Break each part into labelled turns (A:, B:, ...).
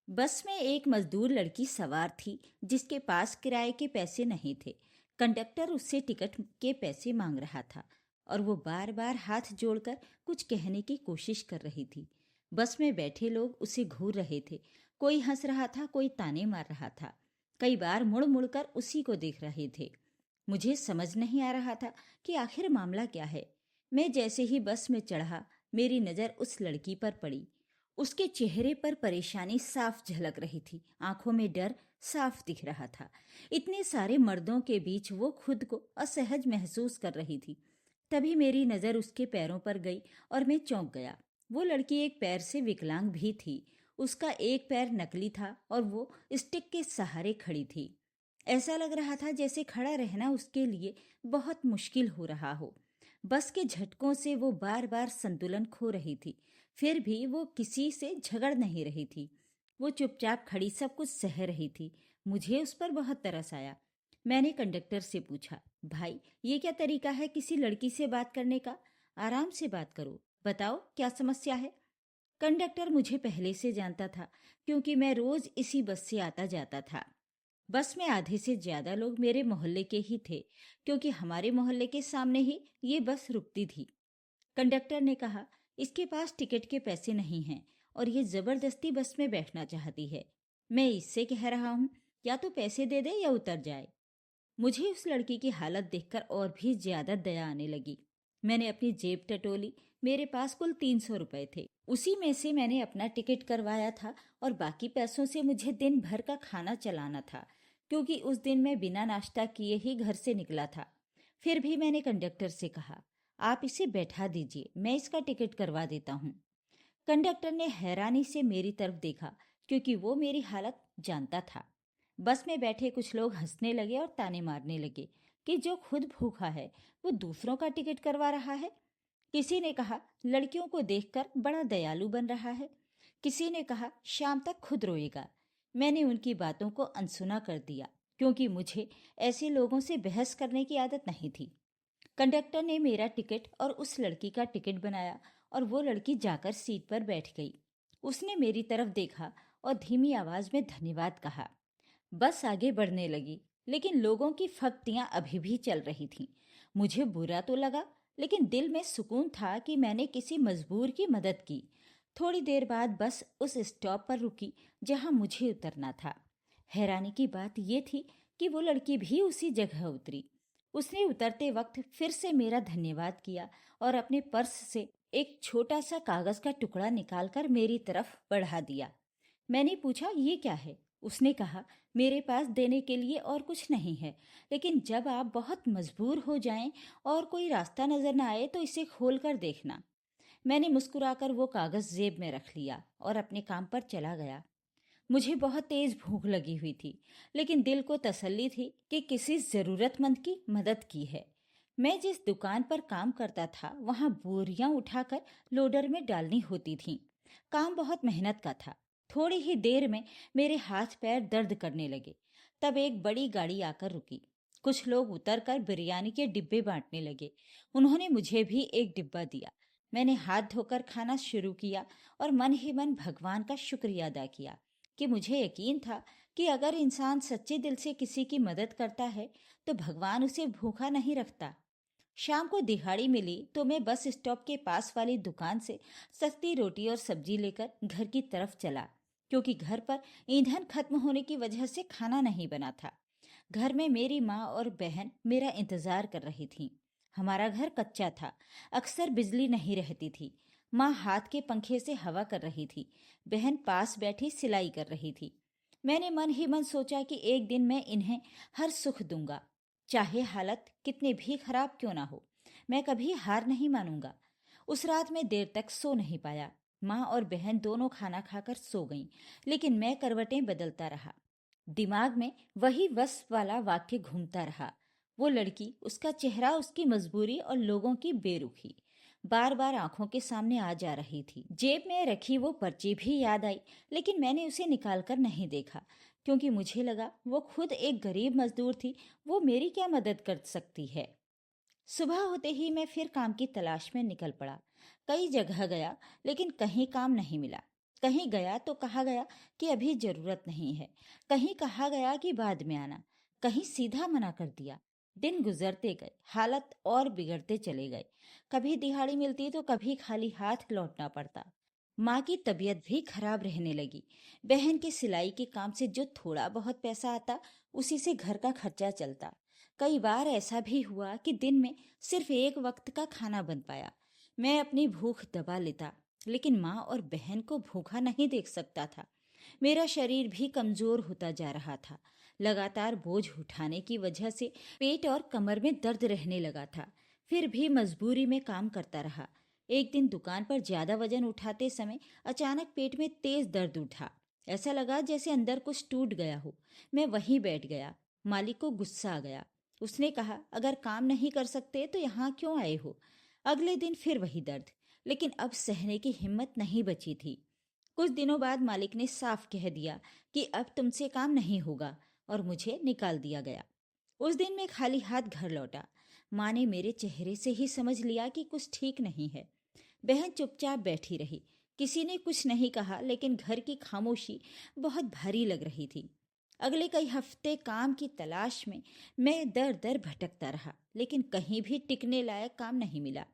A: बस में एक मजदूर लड़की सवार थी जिसके पास किराए के पैसे नहीं थे। कंडक्टर उससे टिकट के पैसे मांग रहा था और वो बार बार हाथ जोड़कर कुछ कहने की कोशिश कर रही थी। बस में बैठे लोग उसे घूर रहे थे। कोई हंस रहा था, कोई ताने मार रहा था। कई बार मुड़ मुड़कर उसी को देख रहे थे। मुझे समझ नहीं आ रहा था कि आखिर मामला क्या है। मैं जैसे ही बस में चढ़ा, मेरी नज़र उस लड़की पर पड़ी। उसके चेहरे पर परेशानी साफ झलक रही थी, आंखों में डर साफ दिख रहा था। इतने सारे मर्दों के बीच वो खुद को असहज महसूस कर रही थी। तभी मेरी नज़र उसके पैरों पर गई और मैं चौंक गया। वो लड़की एक पैर से विकलांग भी थी। उसका एक पैर नकली था और वो स्टिक के सहारे खड़ी थी। ऐसा लग रहा था जैसे खड़ा रहना उसके लिए बहुत मुश्किल हो रहा हो। बस के झटकों से वो बार बार संतुलन खो रही थी। फिर भी वो किसी से झगड़ नहीं रही थी। वो चुपचाप खड़ी सब कुछ सह रही थी। मुझे उस पर बहुत तरस आया। मैंने कंडक्टर से पूछा, भाई ये क्या तरीका है किसी लड़की से बात करने का? आराम से बात करो, बताओ क्या समस्या है। कंडक्टर मुझे पहले से जानता था क्योंकि मैं रोज इसी बस से आता जाता था। बस में आधे से ज्यादा लोग मेरे मोहल्ले के ही थे क्योंकि हमारे मोहल्ले के सामने ही ये बस रुकती थी। कंडक्टर ने कहा, इसके पास टिकट के पैसे नहीं हैं और ये जबरदस्ती बस में बैठना चाहती है। मैं इससे कह रहा हूँ या तो पैसे दे दे या उतर जाए। मुझे उस लड़की की हालत देखकर और भी ज्यादा दया आने लगी। मैंने अपनी जेब टटोली। मेरे पास कुल 300 रुपए थे। उसी में से मैंने अपना टिकट करवाया था और बाकी पैसों से मुझे दिन भर का खाना चलाना था क्योंकि उस दिन मैं बिना नाश्ता किए ही घर से निकला था। फिर भी मैंने कंडक्टर से कहा, आप इसे बैठा दीजिए, मैं इसका टिकट करवा देता हूँ। कंडक्टर ने हैरानी से मेरी तरफ देखा क्योंकि वो मेरी हालत जानता था। बस में बैठे कुछ लोग हंसने लगे और ताने मारने लगे कि जो खुद भूखा है वो दूसरों का टिकट करवा रहा है। किसी ने कहा, लड़कियों को देखकर बड़ा दयालु बन रहा है। किसी ने कहा, शाम तक खुद रोएगा। मैंने उनकी बातों को अनसुना कर दिया क्योंकि मुझे ऐसे लोगों से बहस करने की आदत नहीं थी। कंडक्टर ने मेरा टिकट और उस लड़की का टिकट बनाया और वो लड़की जाकर सीट पर बैठ गई। उसने मेरी तरफ देखा और धीमी आवाज में धन्यवाद कहा। बस आगे बढ़ने लगी, लेकिन लोगों की फक्तियां अभी भी चल रही थीं। मुझे बुरा तो लगा, लेकिन दिल में सुकून था कि मैंने किसी मजबूर की मदद की। थोड़ी देर बाद बस उस स्टॉप पर रुकी जहां मुझे उतरना था। हैरानी की बात यह थी कि वो लड़की भी उसी जगह उतरी। उसने उतरते वक्त फिर से मेरा धन्यवाद किया और अपने पर्स से एक छोटा सा कागज का टुकड़ा निकालकर मेरी तरफ बढ़ा दिया। मैंने पूछा, ये क्या है? उसने कहा, मेरे पास देने के लिए और कुछ नहीं है, लेकिन जब आप बहुत मजबूर हो जाएं और कोई रास्ता नजर न आए तो इसे खोल कर देखना। मैंने मुस्कुराकर वो कागज जेब में रख लिया और अपने काम पर चला गया। मुझे बहुत तेज भूख लगी हुई थी, लेकिन दिल को तसल्ली थी कि किसी जरूरतमंद की मदद की है। मैं जिस दुकान पर काम करता था वहां बोरियां उठाकर लोडर में डालनी होती थीं। काम बहुत मेहनत का था। थोड़ी ही देर में मेरे हाथ पैर दर्द करने लगे। तब एक बड़ी गाड़ी आकर रुकी। कुछ लोग उतरकर बिरयानी के डिब्बे बांटने लगे। उन्होंने मुझे भी एक डिब्बा दिया। मैंने हाथ धोकर खाना शुरू किया और मन ही मन भगवान का शुक्रिया अदा किया कि मुझे यकीन था कि अगर इंसान सच्चे दिल से किसी की मदद करता है तो भगवान उसे भूखा नहीं रखता। शाम को दिहाड़ी मिली तो मैं बस स्टॉप के पास वाली दुकान से सस्ती रोटी और सब्जी लेकर घर की तरफ चला क्योंकि घर पर ईंधन खत्म होने की वजह से खाना नहीं बना था। घर में मेरी माँ और बहन मेरा इंतजार कर रही थीं। हमारा घर कच्चा था, अक्सर बिजली नहीं रहती थी। माँ हाथ के पंखे से हवा कर रही थी, बहन पास बैठी सिलाई कर रही थी। मैंने मन ही मन सोचा कि एक दिन मैं इन्हें हर सुख दूंगा, चाहे हालत कितने भी खराब क्यों ना हो। मैं कभी हार नहीं मानूंगा। उस रात मैं देर तक सो नहीं पाया। माँ और बहन दोनों खाना खाकर सो गईं, लेकिन मैं करवटें बदलता रहा। दिमाग में वही वस वाला वाक्य घूमता रहा। वो लड़की, उसका चेहरा, उसकी मजबूरी और लोगों की बेरुखी बार बार आंखों के सामने आ जा रही थी। जेब में रखी वो पर्ची भी याद आई, लेकिन मैंने उसे निकालकर नहीं देखा क्योंकि मुझे लगा वो खुद एक गरीब मजदूर थी, वो मेरी क्या मदद कर सकती है। सुबह होते ही मैं फिर काम की तलाश में निकल पड़ा। कई जगह गया, लेकिन कहीं काम नहीं मिला। कहीं गया तो कहा गया कि अभी जरूरत नहीं है, कहीं कहा गया कि बाद में आना, कहीं सीधा मना कर दिया। दिन गुजरते गए, हालत और बिगड़ते चले गए। कभी दिहाड़ी मिलती तो कभी खाली हाथ लौटना पड़ता। माँ की तबीयत भी खराब रहने लगी। बहन के सिलाई के काम से जो थोड़ा बहुत पैसा आता, उसी से घर का खर्चा चलता। कई बार ऐसा भी हुआ कि दिन में सिर्फ एक वक्त का खाना बन पाया। मैं अपनी भूख दबा लेता, लेकिन माँ और बहन को भूखा नहीं देख सकता था। मेरा शरीर भी कमजोर होता जा रहा था। लगातार बोझ उठाने की वजह से पेट और कमर में दर्द रहने लगा था। फिर भी मजबूरी में काम करता रहा। एक दिन दुकान पर ज्यादा वजन उठाते समय अचानक पेट में तेज दर्द उठा। ऐसा लगा जैसे अंदर कुछ टूट गया हो। मैं वहीं बैठ गया। मालिक को गुस्सा आ गया। उसने कहा, अगर काम नहीं कर सकते तो यहाँ क्यों आए हो? अगले दिन फिर वही दर्द, लेकिन अब सहने की हिम्मत नहीं बची थी। कुछ दिनों बाद मालिक ने साफ कह दिया कि अब तुमसे काम नहीं होगा, और मुझे निकाल दिया गया। उस दिन मैं खाली हाथ घर लौटा। माँ ने मेरे चेहरे से ही समझ लिया कि कुछ ठीक नहीं है। बहन चुपचाप बैठी रही। किसी ने कुछ नहीं कहा, लेकिन घर की खामोशी बहुत भारी लग रही थी। अगले कई हफ्ते काम की तलाश में मैं दर दर भटकता रहा, लेकिन कहीं भी टिकने लायक काम नहीं मिला।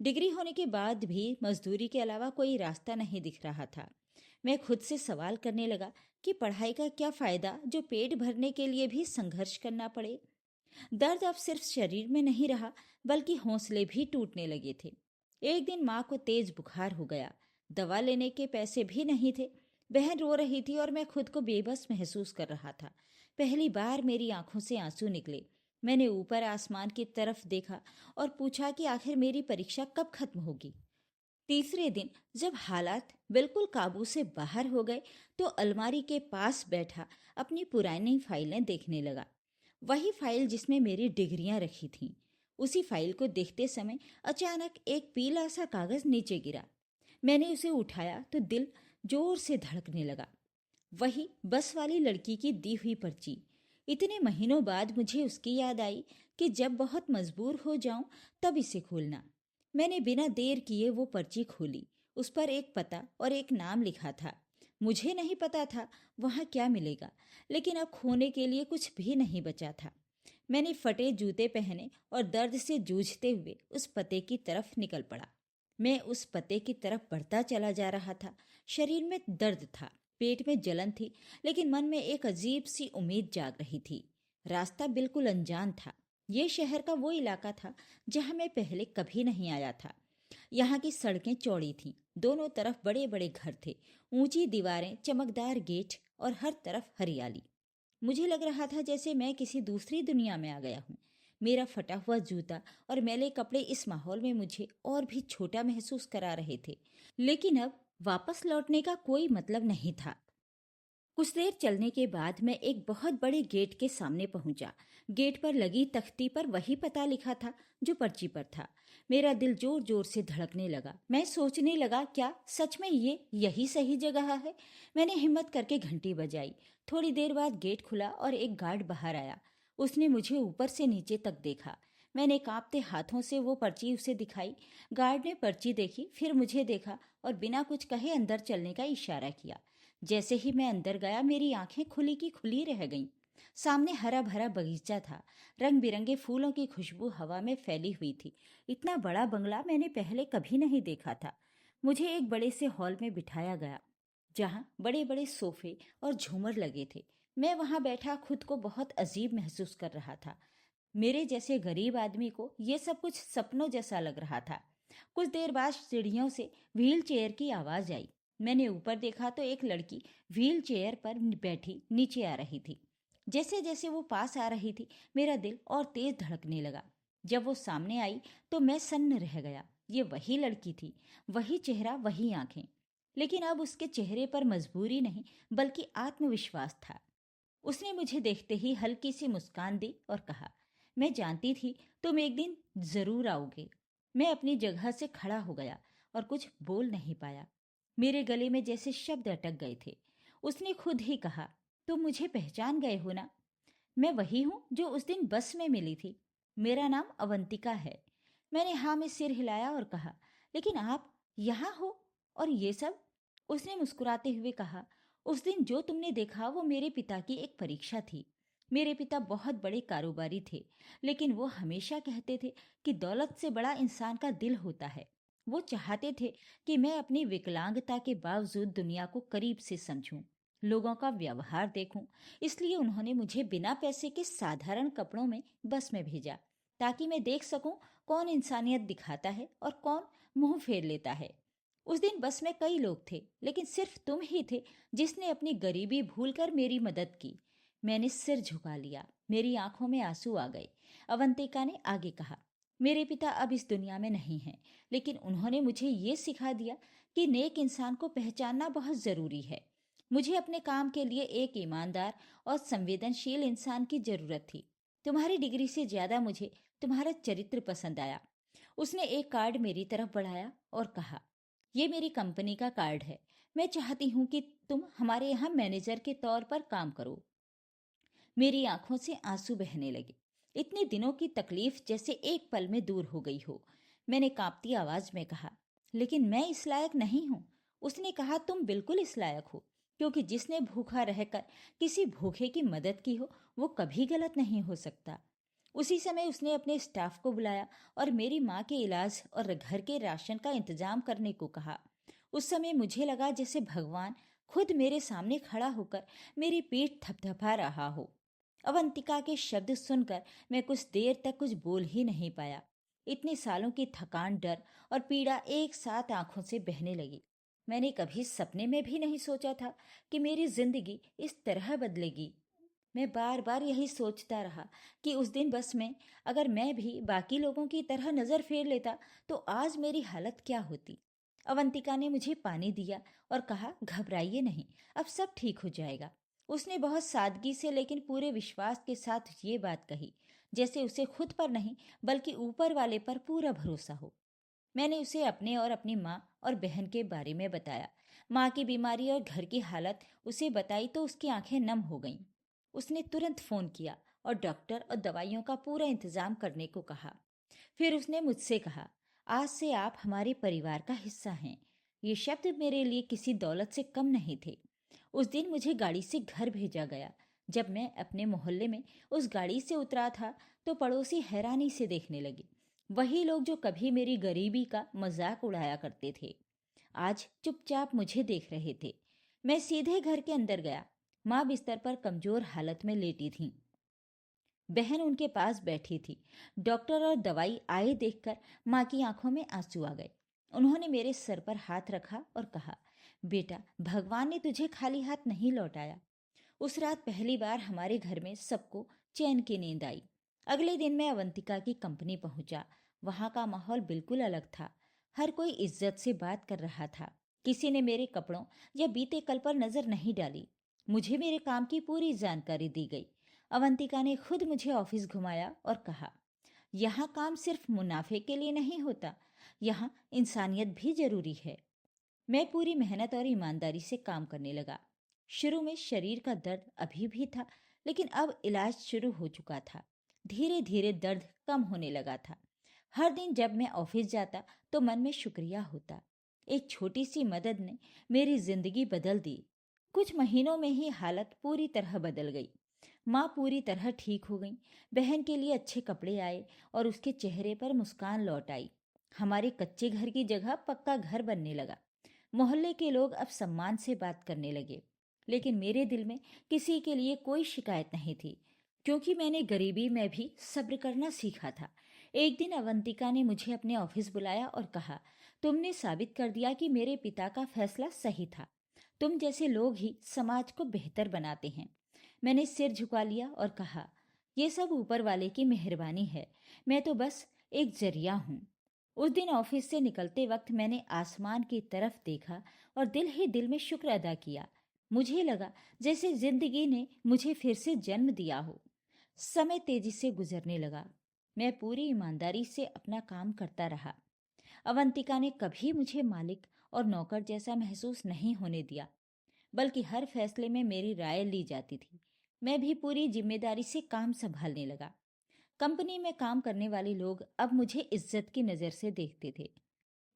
A: डिग्री होने के बाद भी मजदूरी के अलावा कोई रास्ता नहीं दिख रहा था। मैं खुद से सवाल करने लगा कि पढ़ाई का क्या फायदा जो पेट भरने के लिए भी संघर्ष करना पड़े। दर्द अब सिर्फ शरीर में नहीं रहा, बल्कि हौसले भी टूटने लगे थे। एक दिन माँ को तेज बुखार हो गया। दवा लेने के पैसे भी नहीं थे। बहन रो रही थी और मैं खुद को बेबस महसूस कर रहा था। पहली बार मेरी आंखों से आंसू निकले। मैंने ऊपर आसमान की तरफ देखा और पूछा कि आखिर मेरी परीक्षा कब खत्म होगी। तीसरे दिन जब हालात बिल्कुल काबू से बाहर हो गए, तो अलमारी के पास बैठा अपनी पुरानी फाइलें देखने लगा। वही फाइल जिसमें मेरी डिग्रियां रखी थीं। उसी फाइल को देखते समय अचानक एक पीला सा कागज नीचे गिरा। मैंने उसे उठाया तो दिल जोर से धड़कने लगा। वही बस वाली लड़की की दी हुई पर्ची। इतने महीनों बाद मुझे उसकी याद आई कि जब बहुत मजबूर हो जाऊं तब इसे खोलना। मैंने बिना देर किए वो पर्ची खोली। उस पर एक पता और एक नाम लिखा था। मुझे नहीं पता था वहाँ क्या मिलेगा, लेकिन अब खोने के लिए कुछ भी नहीं बचा था। मैंने फटे जूते पहने और दर्द से जूझते हुए उस पते की तरफ निकल पड़ा। मैं उस पते की तरफ बढ़ता चला जा रहा था। शरीर में दर्द था, पेट में जलन थी, लेकिन मन में एक अजीब सी उम्मीद जाग रही थी। रास्ता बिल्कुल अनजान था। ये शहर का वो इलाका था जहाँ मैं पहले कभी नहीं आया था। यहाँ की सड़कें चौड़ी थीं, दोनों तरफ बड़े बड़े घर थे, ऊंची दीवारें, चमकदार गेट और हर तरफ हरियाली। मुझे लग रहा था जैसे मैं किसी दूसरी दुनिया में आ गया हूँ। मेरा फटा हुआ जूता और मैले कपड़े इस माहौल में मुझे और भी छोटा महसूस करा रहे थे। लेकिन अब वापस लौटने का कोई मतलब नहीं था। कुछ देर चलने के बाद मैं एक बहुत बड़े गेट के सामने पहुंचा। गेट पर लगी तख्ती पर वही पता लिखा था जो पर्ची पर था। मेरा दिल जोर जोर से धड़कने लगा। मैं सोचने लगा, क्या सच में ये यही सही जगह है? मैंने हिम्मत करके घंटी बजाई। थोड़ी देर बाद गेट खुला और एक गार्ड बाहर आया। उसने मुझे ऊपर से नीचे तक देखा। मैंने कांपते हाथों से वो पर्ची उसे दिखाई। गार्ड ने पर्ची देखी, फिर मुझे देखा और बिना कुछ कहे अंदर चलने का इशारा किया। जैसे ही मैं अंदर गया, मेरी आंखें खुली की खुली रह गईं। सामने हरा भरा बगीचा था। रंग बिरंगे फूलों की खुशबू हवा में फैली हुई थी। इतना बड़ा बंगला मैंने पहले कभी नहीं देखा था। मुझे एक बड़े से हॉल में बिठाया गया, जहाँ बड़े बड़े सोफे और झूमर लगे थे। मैं वहाँ बैठा खुद को बहुत अजीब महसूस कर रहा था। मेरे जैसे गरीब आदमी को ये सब कुछ सपनों जैसा लग रहा था। कुछ देर बाद सीढ़ियों से व्हील चेयर की आवाज आई। मैंने ऊपर देखा तो एक लड़की व्हील चेयर पर बैठी नीचे आ रही थी। जैसे जैसे वो पास आ रही थी, मेरा दिल और तेज धड़कने लगा। जब वो सामने आई तो मैं सन्न रह गया। ये वही लड़की थी, वही चेहरा, वही आंखें। लेकिन अब उसके चेहरे पर मजबूरी नहीं, बल्कि आत्मविश्वास था। उसने मुझे देखते ही हल्की सी मुस्कान दी और कहा, मैं जानती थी तुम एक दिन जरूर आओगे। मैं अपनी जगह से खड़ा हो गया और कुछ बोल नहीं पाया। मेरे गले में जैसे शब्द अटक गए थे। उसने खुद ही कहा, तुम मुझे पहचान गए हो ना? मैं वही हूँ जो उस दिन बस में मिली थी। मेरा नाम अवंतिका है। मैंने हाँ में सिर हिलाया और कहा, लेकिन आप यहाँ हो और ये सब? उसने मुस्कुराते हुए कहा, उस दिन जो तुमने देखा वो मेरे पिता की एक परीक्षा थी। मेरे पिता बहुत बड़े कारोबारी थे, लेकिन वो हमेशा कहते थे कि दौलत से बड़ा इंसान का दिल होता है। वो चाहते थे कि मैं अपनी विकलांगता के बावजूद दुनिया को करीब से समझूं, लोगों का व्यवहार देखूं। इसलिए उन्होंने मुझे बिना पैसे के साधारण कपड़ों में बस में भेजा, ताकि मैं देख सकूं कौन इंसानियत दिखाता है और कौन मुंह फेर लेता है। उस दिन बस में कई लोग थे, लेकिन सिर्फ तुम ही थे जिसने अपनी गरीबी भूलकर मेरी मदद की। मैंने सिर झुका लिया, मेरी आंखों में आंसू आ गए। अवंतिका ने आगे कहा, मेरे पिता अब इस दुनिया में नहीं हैं, लेकिन उन्होंने मुझे ये सिखा दिया कि नेक इंसान को पहचानना बहुत जरूरी है। मुझे अपने काम के लिए एक ईमानदार और संवेदनशील इंसान की जरूरत थी। तुम्हारी डिग्री से ज्यादा मुझे तुम्हारा चरित्र पसंद आया। उसने एक कार्ड मेरी तरफ बढ़ाया और कहा, ये मेरी कंपनी का कार्ड है। मैं चाहती हूँ कि तुम हमारे यहाँ मैनेजर के तौर पर काम करो। मेरी आंखों से आंसू बहने लगे। इतने दिनों की तकलीफ जैसे एक पल में दूर हो गई हो। मैंने कांपती आवाज में कहा, लेकिन मैं इस लायक नहीं हूँ। उसने कहा, तुम बिल्कुल इस लायक हो, क्योंकि जिसने भूखा रहकर किसी भूखे की मदद की हो वो कभी गलत नहीं हो सकता। उसी समय उसने अपने स्टाफ को बुलाया और मेरी माँ के इलाज और घर के राशन का इंतजाम करने को कहा। उस समय मुझे लगा जैसे भगवान खुद मेरे सामने खड़ा होकर मेरी पीठ थपथपा रहा हो। अवंतिका के शब्द सुनकर मैं कुछ देर तक कुछ बोल ही नहीं पाया। इतने सालों की थकान, डर और पीड़ा एक साथ आंखों से बहने लगी। मैंने कभी सपने में भी नहीं सोचा था कि मेरी जिंदगी इस तरह बदलेगी। मैं बार बार यही सोचता रहा कि उस दिन बस में अगर मैं भी बाकी लोगों की तरह नजर फेर लेता तो आज मेरी हालत क्या होती। अवंतिका ने मुझे पानी दिया और कहा, घबराइए नहीं, अब सब ठीक हो जाएगा। उसने बहुत सादगी से लेकिन पूरे विश्वास के साथ ये बात कही, जैसे उसे खुद पर नहीं बल्कि ऊपर वाले पर पूरा भरोसा हो। मैंने उसे अपने और अपनी माँ और बहन के बारे में बताया। माँ की बीमारी और घर की हालत उसे बताई तो उसकी आंखें नम हो गईं। उसने तुरंत फोन किया और डॉक्टर और दवाइयों का पूरा इंतजाम करने को कहा। फिर उसने मुझसे कहा, आज से आप हमारे परिवार का हिस्सा हैं। ये शब्द मेरे लिए किसी दौलत से कम नहीं थे। उस दिन मुझे गाड़ी से घर भेजा गया। जब मैं अपने मोहल्ले में उस गाड़ी से उतरा था तो पड़ोसी हैरानी से देखने लगे। वही लोग जो कभी मेरी गरीबी का मजाक उड़ाया करते थे, आज चुपचाप मुझे देख रहे थे। मैं सीधे घर के अंदर गया। माँ बिस्तर पर कमजोर हालत में लेटी थी। बहन उनके पास बैठी थी। डॉक्टर और दवाई आए देखकर माँ की आंखों में आंसू आ गए। उन्होंने मेरे सर पर हाथ रखा और कहा, बेटा, भगवान ने तुझे खाली हाथ नहीं लौटाया। उस रात पहली बार हमारे घर में सबको चैन की नींद आई। अगले दिन मैं अवंतिका की कंपनी पहुंचा। वहां का माहौल बिल्कुल अलग था। हर कोई इज्जत से बात कर रहा था। किसी ने मेरे कपड़ों या बीते कल पर नजर नहीं डाली। मुझे मेरे काम की पूरी जानकारी दी गई। अवंतिका ने खुद मुझे ऑफिस घुमाया और कहा, यहाँ काम सिर्फ मुनाफे के लिए नहीं होता, यहाँ इंसानियत भी जरूरी है। मैं पूरी मेहनत और ईमानदारी से काम करने लगा। शुरू में शरीर का दर्द अभी भी था, लेकिन अब इलाज शुरू हो चुका था। धीरे धीरे दर्द कम होने लगा था। हर दिन जब मैं ऑफिस जाता तो मन में शुक्रिया होता। एक छोटी सी मदद ने मेरी जिंदगी बदल दी। कुछ महीनों में ही हालत पूरी तरह बदल गई। माँ पूरी तरह ठीक हो गई। बहन के लिए अच्छे कपड़े आए और उसके चेहरे पर मुस्कान लौट आई। हमारे कच्चे घर की जगह पक्का घर बनने लगा। मोहल्ले के लोग अब सम्मान से बात करने लगे। लेकिन मेरे दिल में किसी के लिए कोई शिकायत नहीं थी, क्योंकि मैंने गरीबी में भी सब्र करना सीखा था। एक दिन अवंतिका ने मुझे अपने ऑफिस बुलाया और कहा, तुमने साबित कर दिया कि मेरे पिता का फैसला सही था। तुम जैसे लोग ही समाज को बेहतर बनाते हैं। मैंने सिर झुका लिया और कहा, यह सब ऊपर वाले की मेहरबानी है, मैं तो बस एक जरिया हूँ। उस दिन ऑफिस से निकलते वक्त मैंने आसमान की तरफ देखा और दिल ही दिल में शुक्र अदा किया। मुझे लगा जैसे जिंदगी ने मुझे फिर से जन्म दिया हो। समय तेजी से गुजरने लगा। मैं पूरी ईमानदारी से अपना काम करता रहा। अवंतिका ने कभी मुझे मालिक और नौकर जैसा महसूस नहीं होने दिया, बल्कि हर फैसले में मेरी राय ली जाती थी। मैं भी पूरी जिम्मेदारी से काम संभालने लगा। कंपनी में काम करने वाले लोग अब मुझे इज्जत की नज़र से देखते थे,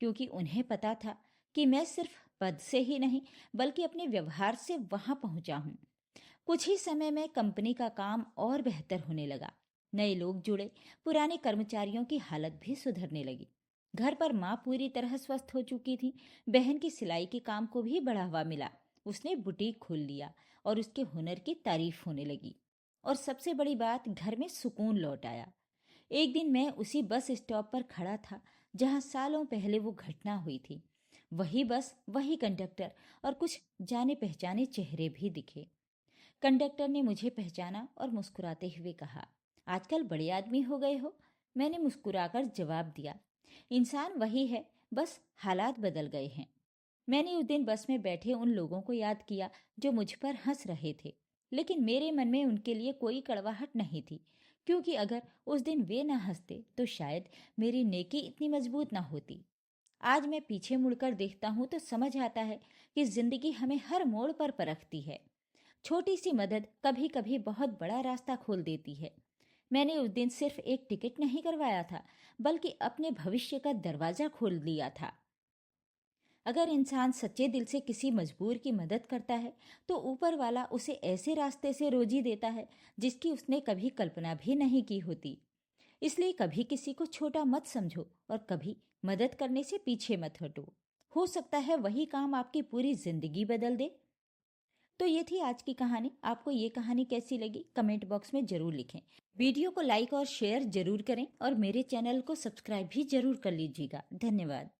A: क्योंकि उन्हें पता था कि मैं सिर्फ पद से ही नहीं बल्कि अपने व्यवहार से वहां पहुंचा हूं। कुछ ही समय में कंपनी का काम और बेहतर होने लगा। नए लोग जुड़े, पुराने कर्मचारियों की हालत भी सुधरने लगी। घर पर माँ पूरी तरह स्वस्थ हो चुकी थी। बहन की सिलाई के काम को भी बढ़ावा मिला। उसने बुटीक खोल लिया और उसके हुनर की तारीफ होने लगी। और सबसे बड़ी बात, घर में सुकून लौट आया। एक दिन मैं उसी बस स्टॉप पर खड़ा था जहां सालों पहले वो घटना हुई थी। वही बस, वही कंडक्टर और कुछ जाने पहचाने चेहरे भी दिखे। कंडक्टर ने मुझे पहचाना और मुस्कुराते हुए कहा, आजकल बड़े आदमी हो गए हो। मैंने मुस्कुराकर जवाब दिया, इंसान वही है, बस हालात बदल गए हैं। मैंने उस दिन बस में बैठे उन लोगों को याद किया जो मुझ पर हंस रहे थे, लेकिन मेरे मन में उनके लिए कोई कड़वाहट नहीं थी, क्योंकि अगर उस दिन वे न हंसते तो शायद मेरी नेकी इतनी मजबूत न होती। आज मैं पीछे मुड़कर देखता हूँ तो समझ आता है कि जिंदगी हमें हर मोड़ पर परखती है। छोटी सी मदद कभी कभी बहुत बड़ा रास्ता खोल देती है। मैंने उस दिन सिर्फ एक टिकट नहीं करवाया था, बल्कि अपने भविष्य का दरवाजा खोल दिया था। अगर इंसान सच्चे दिल से किसी मजबूर की मदद करता है तो ऊपर वाला उसे ऐसे रास्ते से रोजी देता है जिसकी उसने कभी कल्पना भी नहीं की होती। इसलिए कभी किसी को छोटा मत समझो और कभी मदद करने से पीछे मत हटो। हो सकता है वही काम आपकी पूरी जिंदगी बदल दे। तो ये थी आज की कहानी। आपको ये कहानी कैसी लगी कमेंट बॉक्स में जरूर लिखें। वीडियो को लाइक और शेयर जरूर करें और मेरे चैनल को सब्सक्राइब भी जरूर कर लीजिएगा। धन्यवाद।